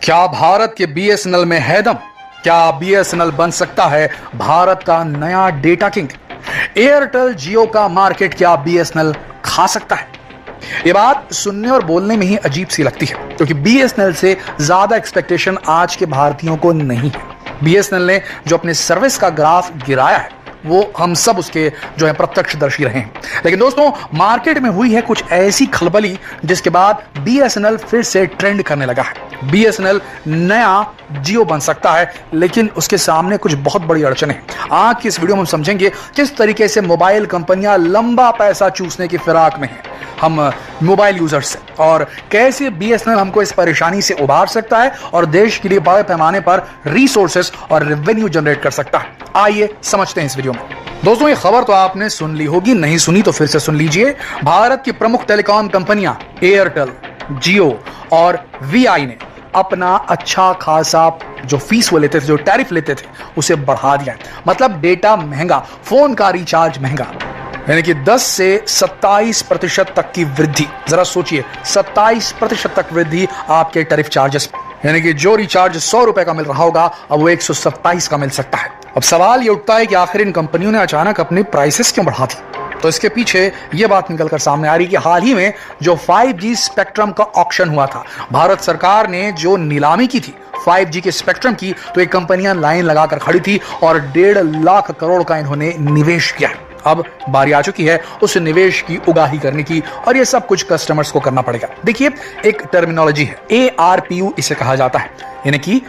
क्या भारत के बीएसएनएल में है दम? क्या बीएसएनएल बन सकता है भारत का नया डेटा किंग? एयरटेल जियो का मार्केट क्या बीएसएनएल खा सकता है? ये बात सुनने और बोलने में ही अजीब सी लगती है, क्योंकि बीएसएनएल से ज्यादा एक्सपेक्टेशन आज के भारतीयों को नहीं है। बीएसएनएल ने जो अपने सर्विस का ग्राफ गिराया है वो हम सब उसके जो है प्रत्यक्षदर्शी रहे हैं। लेकिन दोस्तों, मार्केट में हुई है कुछ ऐसी खलबली जिसके बाद बीएसएनएल फिर से ट्रेंड करने लगा है। बीएसएनएल नया जियो बन सकता है, लेकिन उसके सामने कुछ बहुत बड़ी अड़चनें हैं। आज की इस वीडियो में हम समझेंगे किस तरीके से मोबाइल कंपनियां लंबा पैसा चूसने की फिराक में हैं हम मोबाइल यूजर्स से, और कैसे बीएसएनएल हमको इस परेशानी से उबार सकता है और देश के लिए बड़े पैमाने पर रिसोर्सेस और रेवेन्यू जनरेट कर सकता है। आइए समझते हैं इस वीडियो में। दोस्तों, ये खबर तो आपने सुन ली होगी, नहीं सुनी तो फिर से सुन लीजिए। भारत की प्रमुख टेलीकॉम कंपनियां एयरटेल, जियो और वीआई ने अपना अच्छा खासा जो फीस वो लेते थे, जो टैरिफ लेते थे, उसे बढ़ा दिया है। मतलब डेटा महंगा, फोन का रिचार्ज महंगा, यानी कि 10 से 27% तक की वृद्धि। जरा सोचिए, 27% तक वृद्धि आपके टैरिफ चार्जेस, यानी कि जो रिचार्ज 100 रुपए का मिल रहा होगा अब वो 127 का मिल सकता है। अब सवाल ये उठता है कि आखिर इन कंपनियों ने अचानक अपनी प्राइसेस क्यों बढ़ा दी? तो इसके पीछे ये बात निकलकर सामने आ रही है कि हाल ही में जो 5G स्पेक्ट्रम का ऑक्शन हुआ था, भारत सरकार ने जो नीलामी की थी 5G के स्पेक्ट्रम की, तो ये कंपनियां लाइन लगाकर खड़ी थी और 1.5 लाख करोड़ का इन्होंने निवेश किया है। अब बारी आ चुकी है उस निवेश की उगाही करने की, और ये सब कुछ कस्टमर्स को करना पड़ेगा। देखिए, एक टर्मिनोलॉजी है, ARPU इसे कहा जाता है, यानी कि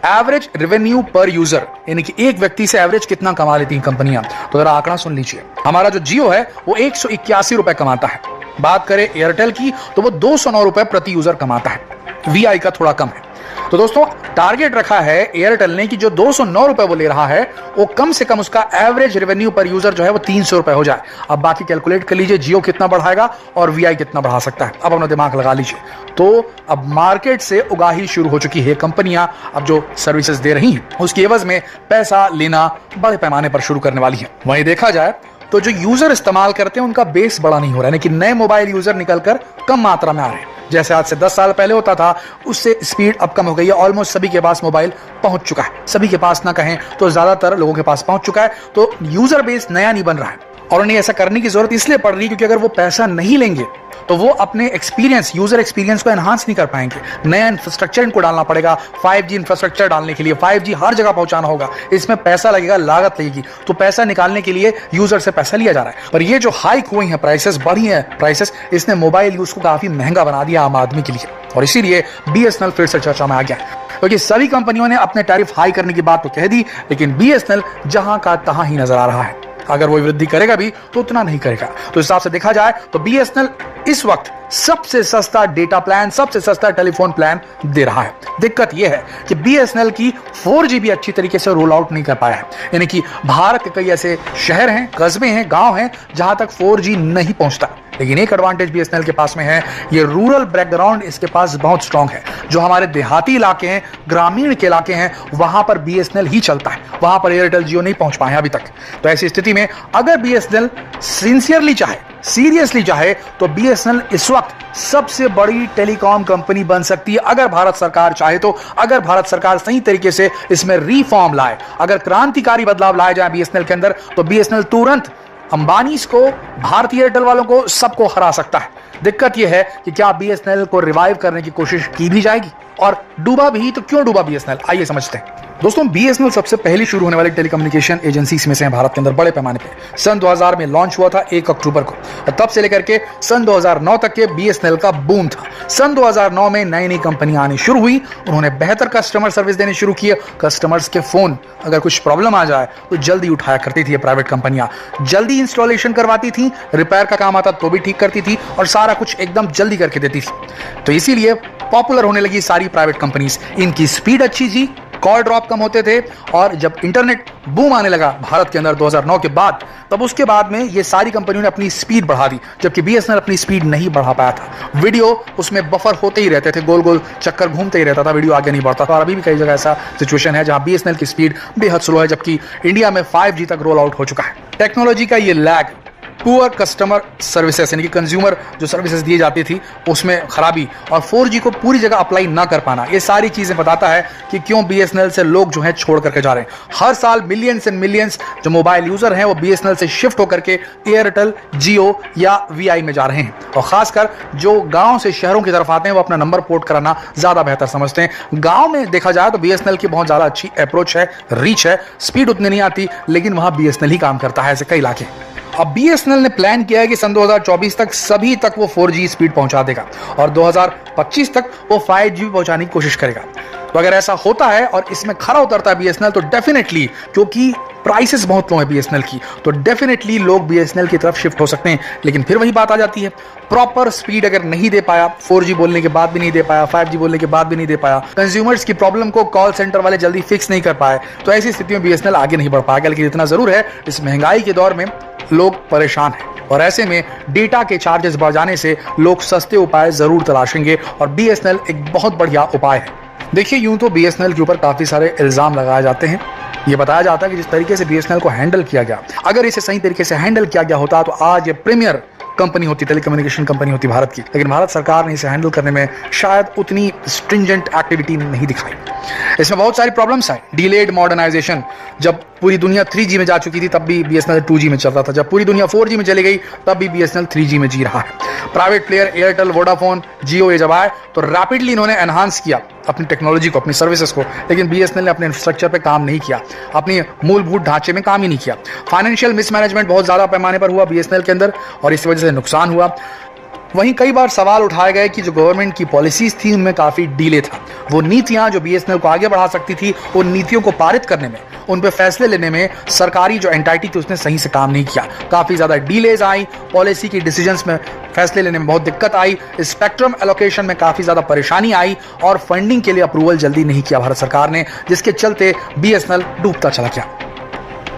एवरेज रेवेन्यू पर यूजर, यानी कि एक व्यक्ति से एवरेज कितना कमा लेती हैं कंपनियां। तो जरा आंकड़ा सुन लीजिए। हमारा जो जियो है वो 181 रुपए कमाता है। बात करें एयरटेल की तो वो 209 रुपए प्रति यूजर कमाता है। वीआई का थोड़ा कम है। तो दोस्तों, टारगेट रखा है एयरटेल ने कि जो 209 रुपए वो ले रहा है वो कम से कम उसका एवरेज रेवेन्यू पर यूजर जो है वो 300 रुपए हो जाए। अब बाकी कैलकुलेट कर लीजिए, जियो कितना बढ़ाएगा और वीआई कितना बढ़ा सकता है। अब अपना दिमाग लगा लीजिए। तो अब मार्केट से उगाही शुरू हो चुकी है। कंपनियां अब जो सर्विसेज दे रही हैं उसकी एवज में पैसा लेना बड़े पैमाने पर शुरू करने वाली है। वहीं देखा जाए तो जो यूजर इस्तेमाल करते हैं उनका बेस बड़ा नहीं हो रहा है, लेकिन नए मोबाइल यूजर निकलकर कम मात्रा में आ रहे हैं। जैसे आज से 10 साल पहले होता था, उससे स्पीड अब कम हो गई है। ऑलमोस्ट सभी के पास मोबाइल पहुंच चुका है, सभी के पास ना कहें तो ज्यादातर लोगों के पास पहुंच चुका है। तो यूजर बेस नया नहीं बन रहा है, और उन्हें ऐसा करने की जरूरत इसलिए पड़ रही है क्योंकि अगर वो पैसा नहीं लेंगे तो वो अपने एक्सपीरियंस, यूजर एक्सपीरियंस को एनहांस नहीं कर पाएंगे। नया इंफ्रास्ट्रक्चर इनको डालना पड़ेगा। 5G इंफ्रास्ट्रक्चर डालने के लिए 5G हर जगह पहुंचाना होगा, इसमें पैसा लगेगा, लागत लगेगी। तो पैसा निकालने के लिए यूजर से पैसा लिया जा रहा है। पर ये जो हाइक हुई है प्राइसेस, बढ़ी है प्राइसेस, इसने मोबाइल यूज को काफी महंगा बना दिया आम आदमी के लिए, और इसीलिए बीएसएनएल फिर से चर्चा में आ गया है। क्योंकि सभी कंपनियों ने अपने टैरिफ हाई करने की बात तो कह दी, लेकिन बीएसएनएल जहां का तहां ही नजर आ रहा है। अगर वो वृद्धि करेगा भी तो उतना नहीं करेगा। तो इस हिसाब से देखा जाए तो बीएसएनएल इस वक्त सबसे सस्ता डेटा प्लान, सबसे सस्ता टेलीफोन प्लान दे रहा है। दिक्कत यह है कि बीएसएनएल की 4G भी अच्छी तरीके से रोल आउट नहीं कर पाया है। यानी कि भारत के कई ऐसे शहर हैं, कस्बे हैं, गांव हैं जहां तक 4G नहीं पहुंचता। लेकिन एक एडवांटेज बीएसएनएल के पास में है, ये रूरल बैकग्राउंड इसके पास बहुत स्ट्रांग है। जो हमारे देहाती इलाके हैं, ग्रामीण के इलाके हैं, वहां पर बीएसएनएल ही चलता है। वहां पर एयरटेल, जियो नहीं पहुंच पाए अभी तक। तो ऐसी स्थिति में अगर बीएसएनएल सिंसियरली चाहे, सीरियसली चाहे, तो बीएसएनएल इस वक्त सबसे बड़ी टेलीकॉम कंपनी बन सकती है। अगर भारत सरकार चाहे तो, अगर भारत सरकार सही तरीके से इसमें रिफॉर्म लाए, अगर क्रांतिकारी बदलाव लाए जाए बीएसएनएल के अंदर, तो बीएसएनएल तुरंत अंबानीज को, भारतीय एयरटेल वालों को, सबको हरा सकता है। दिक्कत यह है कि क्या बीएसएनएल को रिवाइव करने की कोशिश की भी जाएगी, और डूबा भी तो क्यों डूबा बीएसएनएल, आइए समझते हैं। दोस्तों, बीएसएनएल सबसे पहली शुरू होने वाली टेलीकम्युनिकेशन एजेंसीज में से है भारत के अंदर बड़े पैमाने पे। सन 2000 में लॉन्च हुआ था 1 अक्टूबर को, और तब से लेकर के सन 2009 तक के बीएसएनएल का बूम था। सन 2009 में नई नई कंपनियां आनी शुरू हुई, उन्होंने बेहतर कस्टमर सर्विस देने शुरू किए। कस्टमर्स के फोन अगर कुछ प्रॉब्लम आ जाए तो जल्दी उठाया करती थी ये प्राइवेट कंपनियां, जल्दी इंस्टॉलेशन करवाती थी, रिपेयर का काम आता तो भी ठीक करती थी, और सारा कुछ एकदम जल्दी करके देती थी। तो इसीलिए पॉपुलर होने लगी सारी प्राइवेट कंपनीज। इनकी स्पीड अच्छी थी, कॉल ड्रॉप कम होते थे, और जब इंटरनेट बूम आने लगा भारत के अंदर 2009 के बाद, तब उसके बाद में ये सारी कंपनियों ने अपनी स्पीड बढ़ा दी, जबकि बीएसएनएल अपनी स्पीड नहीं बढ़ा पाया था। वीडियो उसमें बफर होते ही रहते थे, गोल गोल चक्कर घूमते ही रहता था, वीडियो आगे नहीं बढ़ता था। और अभी भी कई जगह ऐसा सिचुएशन है जहां बीएसएनएल की स्पीड बेहद स्लो है, जबकि इंडिया में 5G तक रोल आउट हो चुका है। टेक्नोलॉजी का ये लैग पुअर कस्टमर सर्विसेज, यानी कि कंज्यूमर जो सर्विसेज दी जाती थी उसमें खराबी, और 4G को पूरी जगह अप्लाई ना कर पाना, ये सारी चीजें बताता है कि क्यों BSNL से लोग जो हैं छोड़ करके जा रहे हैं। हर साल मिलियंस एंड मिलियंस जो मोबाइल यूजर हैं वो BSNL से शिफ्ट होकर के एयरटेल, जियो या VI में जा रहे हैं, और खासकर जो गांव से शहरों की तरफ आते हैं वो अपना नंबर पोर्ट कराना ज्यादा बेहतर समझते हैं। गांव में देखा जाए तो BSNL की बहुत ज्यादा अच्छी अप्रोच है, रीच है, स्पीड उतनी नहीं आती, लेकिन वहां BSNL ही काम करता है ऐसे कई इलाके। अब BSNL ने प्लान किया है कि सन 2024 तक सभी तक वो 4G स्पीड पहुंचा देगा और 2025 तक वो 5G पहुंचाने की कोशिश करेगा। तो अगर ऐसा होता है और इसमें खरा उतरता है BSNL तो डेफिनेटली, क्योंकि प्राइसेस बहुत लो है BSNL की, तो डेफिनेटली लोग BSNL की तरफ शिफ्ट हो सकते हैं। लेकिन फिर वही बात आ जाती है, प्रॉपर स्पीड अगर नहीं दे पाया, 4G बोलने के बाद भी नहीं दे पाया, 5G बोलने के बाद भी नहीं दे पाया, कंज्यूमर्स की प्रॉब्लम को कॉल सेंटर वाले जल्दी फिक्स नहीं कर पाए, तो ऐसी स्थिति में BSNL आगे नहीं बढ़ पाएगा। लेकिन इतना जरूर है, इस महंगाई के दौर में लोग परेशान हैं और ऐसे में डेटा के चार्जेस बढ़ जाने से लोग सस्ते उपाय जरूर तलाशेंगे और BSNL एक बहुत बढ़िया उपाय है। देखिए, यूं तो BSNL के ऊपर काफी सारे इल्जाम लगाए जाते हैं। ये बताया जाता है कि जिस तरीके से BSNL को हैंडल किया गया, अगर इसे सही तरीके से हैंडल किया गया होता तो आज ये प्रीमियर कंपनी होती, टेलीकम्युनिकेशन कंपनी होती भारत की। लेकिन भारत सरकार ने इसे हैंडल करने में शायद उतनी स्ट्रिंजेंट एक्टिविटी नहीं दिखाई। इसमें बहुत सारी प्रॉब्लम्स आई। डिलेड मॉडर्नाइजेशन, जब पूरी दुनिया 3G में जा चुकी थी तब भी BSNL 2G में चल रहा था, जब पूरी दुनिया 4G में चली गई तब भी BSNL 3G में जी रहा है। प्राइवेट प्लेयर एयरटेल, वोडाफोन, जियो ये जब आए तो रैपिडली इन्होंने एनहांस किया अपनी टेक्नोलॉजी को, अपनी सर्विसेज को, लेकिन BSNL ने अपने इंफ्रास्ट्रक्चर पे काम नहीं किया, अपनी मूलभूत ढांचे में काम ही नहीं किया। फाइनेंशियल मिसमैनेजमेंट बहुत ज्यादा पैमाने पर हुआ BSNL के अंदर और इस वजह से नुकसान हुआ। वहीं कई बार सवाल उठाए गए कि जो गवर्नमेंट की पॉलिसीज थी उनमें काफी डीले था। वो नीतियां जो BSNL को आगे बढ़ा सकती थी, उन नीतियों को पारित करने में, उन पे फैसले लेने में सरकारी जो एंटाइटी थी उसने सही से काम नहीं किया। काफी ज्यादा डीलेज आई, पॉलिसी की डिसीजंस में फैसले लेने में बहुत दिक्कत आई, स्पेक्ट्रम एलोकेशन में काफी ज्यादा परेशानी आई और फंडिंग के लिए अप्रूवल जल्दी नहीं किया भारत सरकार ने, जिसके चलते BSNL डूबता चला गया।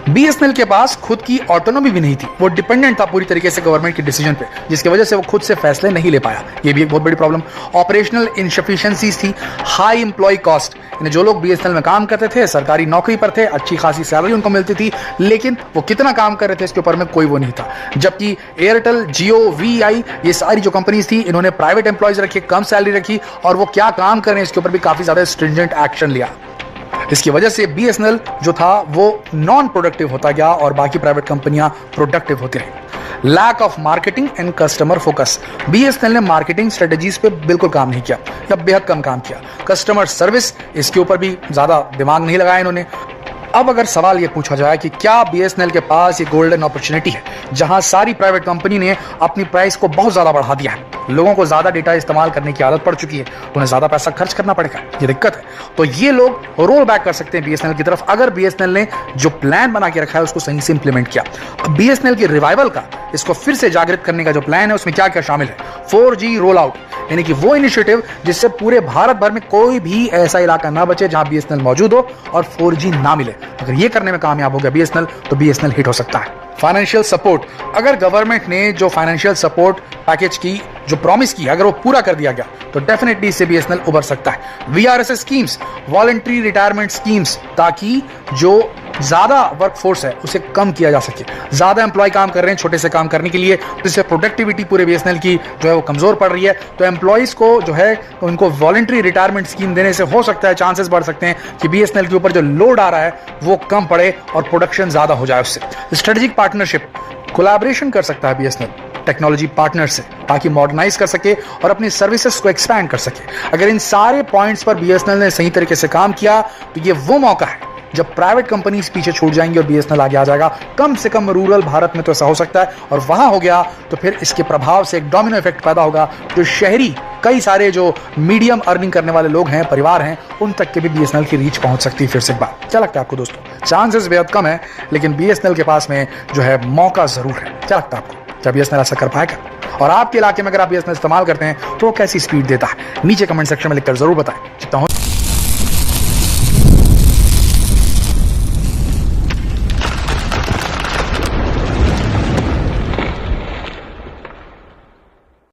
BSNL के पास खुद की ऑटोनॉमी भी नहीं थी, वो डिपेंडेंट था पूरी तरीके से गवर्नमेंट के डिसीजन पे, जिसकी वजह से वो खुद से फैसले नहीं ले पाया। ये भी एक बहुत बड़ी प्रॉब्लम। ऑपरेशनल इनसफिशिएंसीज थी, हाई एम्प्लॉय कॉस्ट, यानी जो लोग BSNL में काम करते थे, सरकारी नौकरी पर थे, अच्छी खासी सैलरी उनको मिलती थी, लेकिन वो कितना काम कर रहे थे इसके ऊपर में कोई वो नहीं था। जबकि एयरटेल, जियो, VI ये सारी जो कंपनीज थी, इन्होंने प्राइवेट एम्प्लॉयज रखे, कम सैलरी रखी और वो क्या काम कर रहे हैं इसके ऊपर भी काफी ज्यादा स्ट्रिंजेंट एक्शन लिया। इसकी वजह से BSNL जो था वो नॉन प्रोडक्टिव होता गया और बाकी प्राइवेट कंपनियां प्रोडक्टिव होती रही। Lack of marketing and customer focus, BSNL ने मार्केटिंग स्ट्रेटेजीज पे बिल्कुल काम नहीं किया या बेहद कम काम किया। कस्टमर सर्विस, इसके ऊपर भी ज्यादा दिमाग नहीं लगाया इन्होंने। अब अगर सवाल ये पूछा जाए कि क्या BSNL के पास ये गोल्डन अपॉर्चुनिटी है जहां सारी प्राइवेट कंपनी ने अपनी प्राइस को बहुत ज्यादा बढ़ा दिया है, लोगों को ज्यादा डेटा इस्तेमाल करने की आदत पड़ चुकी है, उन्हें ज्यादा पैसा खर्च करना पड़ेगा, ये दिक्कत है, तो ये लोग रोल बैक कर सकते हैं BSNL की तरफ अगर BSNL ने जो प्लान बना के रखा है उसको सही से इंप्लीमेंट किया। अब BSNL की रिवाइवल का, इसको फिर से जागृत करने का जो प्लान है उसमें क्या क्या शामिल है? 4G रोल आउट, यानी कि वो इनिशिएटिव जिससे पूरे भारत भर में कोई भी ऐसा इलाका ना बचे जहां BSNL मौजूद हो और 4G ना मिले। अगर ये करने में कामयाब हो गया BSNL तो BSNL हिट हो सकता है। फाइनेंशियल सपोर्ट, अगर गवर्नमेंट ने जो फाइनेंशियल सपोर्ट पैकेज की जो प्रॉमिस की अगर वो पूरा कर दिया गया तो डेफिनेटली इससे BSNL उभर सकता है। VRS schemes, voluntary retirement schemes, ताकि जो ज्यादा वर्कफोर्स है उसे कम किया जा सके। ज्यादा एम्प्लॉय काम कर रहे हैं छोटे से काम करने के लिए, जिससे प्रोडक्टिविटी पूरे BSNL की जो है वो कमजोर पड़ रही है, तो एम्प्लॉयज को जो है उनको वॉलंटरी रिटायरमेंट स्कीम देने से हो सकता है, चांसेस बढ़ सकते हैं कि BSNL के ऊपर जो लोड आ रहा है वो कम पड़े और प्रोडक्शन ज्यादा हो जाए उससे। स्ट्रेटेजिक पार्टनरशिप, कोलैबोरेशन कर सकता है BSNL टेक्नोलॉजी पार्टनर से ताकि मॉडर्नाइज कर सके और अपनी सर्विसेज को एक्सपैंड कर सके। अगर इन सारे पॉइंट्स पर BSNL ने सही तरीके से काम किया तो ये वो मौका है जब प्राइवेट कंपनीज पीछे छूट जाएंगी और BSNL आगे आ जाएगा। कम से कम रूरल भारत में तो ऐसा हो सकता है, और वहां हो गया तो फिर इसके प्रभाव से एक डोमिनो इफेक्ट पैदा होगा, जो शहरी कई सारे जो मीडियम अर्निंग करने वाले लोग हैं, परिवार हैं, उन तक के भी BSNL की रीच पहुंच सकती है। फिर से एक बार क्या लगता है आपको दोस्तों? चांसेस बेहद कम है, लेकिन BSNL के पास में जो है मौका जरूर है। क्या लगता है आपको, क्या BSNL ऐसा कर पाएगा? और आपके इलाके में अगर आप BSNL इस्तेमाल करते हैं तो कैसी स्पीड देता है? नीचे कमेंट सेक्शन में लिखकर जरूर बताएं। जितना